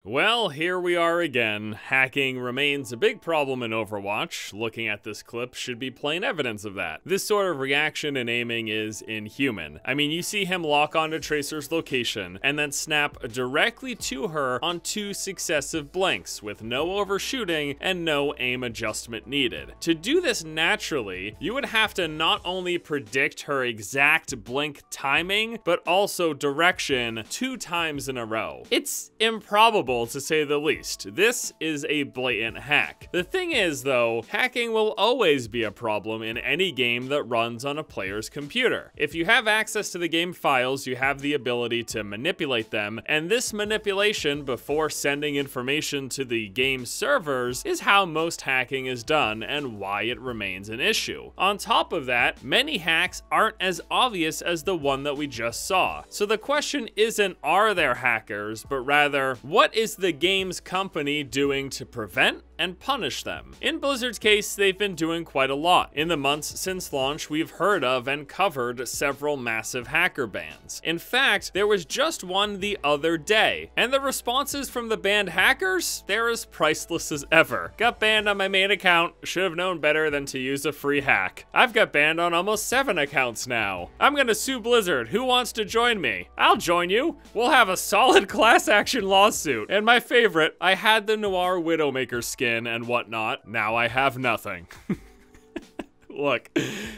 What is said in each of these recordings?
Well, here we are again. Hacking remains a big problem in Overwatch. Looking at this clip should be plain evidence of that. This sort of reaction and aiming is inhuman. I mean, you see him lock onto Tracer's location and then snap directly to her on 2 successive blinks with no overshooting and no aim adjustment needed. To do this naturally, you would have to not only predict her exact blink timing, but also direction 2 times in a row. It's improbable, to say the least. This is a blatant hack. The thing is, though, hacking will always be a problem in any game that runs on a player's computer. If you have access to the game files, you have the ability to manipulate them, and this manipulation before sending information to the game servers is how most hacking is done and why it remains an issue. On top of that, many hacks aren't as obvious as the one that we just saw. So the question isn't, are there hackers, but rather, what is the game's company doing to prevent and punish them? In Blizzard's case, they've been doing quite a lot. In the months since launch, we've heard of and covered several massive hacker bans. In fact, there was just one the other day, and the responses from the banned hackers, they're as priceless as ever. Got banned on my main account, should have known better than to use a free hack. I've got banned on almost 7 accounts now. I'm gonna sue Blizzard. Who wants to join me? I'll join you. We'll have a solid class action lawsuit. And my favorite, I had the Noir Widowmaker skin and whatnot. Now I have nothing. Look,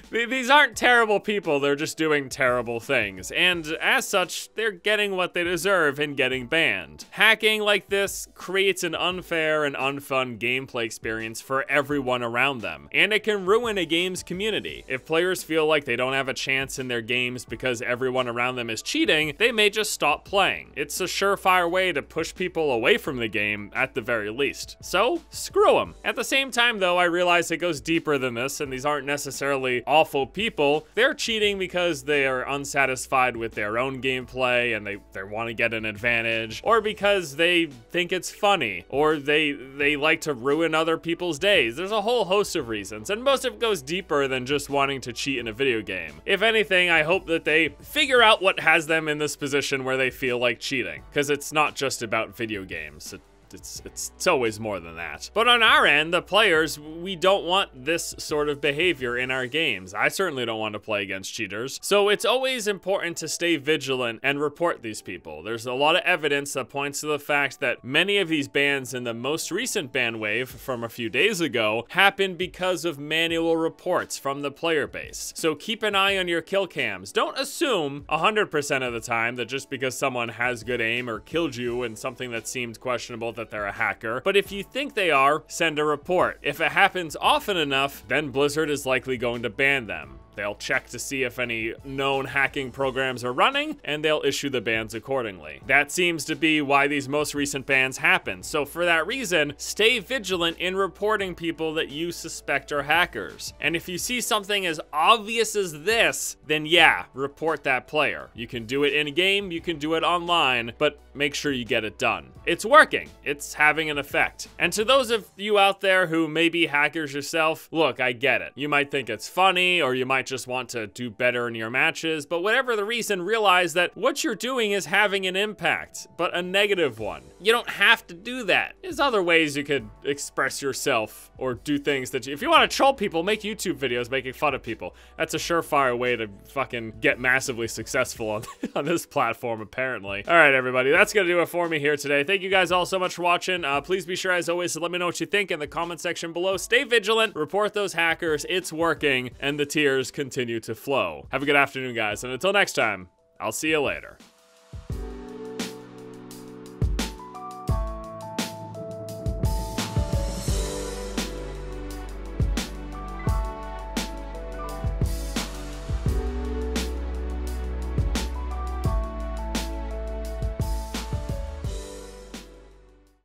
these aren't terrible people, they're just doing terrible things, and as such, they're getting what they deserve in getting banned. Hacking like this creates an unfair and unfun gameplay experience for everyone around them, and it can ruin a game's community. If players feel like they don't have a chance in their games because everyone around them is cheating, they may just stop playing. It's a surefire way to push people away from the game at the very least. So, screw them. At the same time though, I realize it goes deeper than this, and these aren't necessarily awful people. They're cheating because they are unsatisfied with their own gameplay and they want to get an advantage, or because they think it's funny, or they like to ruin other people's days. There's a whole host of reasons, and most of it goes deeper than just wanting to cheat in a video game. If anything, I hope that they figure out what has them in this position where they feel like cheating, because it's not just about video games. It's always more than that. But on our end, the players, we don't want this sort of behavior in our games. I certainly don't want to play against cheaters. So it's always important to stay vigilant and report these people. There's a lot of evidence that points to the fact that many of these bans in the most recent ban wave from a few days ago happened because of manual reports from the player base. So keep an eye on your kill cams. Don't assume 100% of the time that just because someone has good aim or killed you in something that seemed questionable that they're a hacker, but if you think they are, send a report. If it happens often enough, then Blizzard is likely going to ban them. They'll check to see if any known hacking programs are running, and they'll issue the bans accordingly. That seems to be why these most recent bans happen. So for that reason, stay vigilant in reporting people that you suspect are hackers. And if you see something as obvious as this, then yeah, report that player. You can do it in-game, you can do it online, but make sure you get it done. It's working. It's having an effect. And to those of you out there who may be hackers yourself, look, I get it. You might think it's funny, or you might just want to do better in your matches, but whatever the reason, realize that what you're doing is having an impact, but a negative one. You don't have to do that. There's other ways you could express yourself or do things that if you want to troll people, make YouTube videos making fun of people. That's a surefire way to fucking get massively successful on this platform, apparently. All right, everybody, that's gonna do it for me here today. Thank you guys all so much for watching. Please be sure, as always, to let me know what you think in the comment section below. Stay vigilant, report those hackers, it's working, and the tears continue to flow. Have a good afternoon, guys, and until next time, I'll see you later.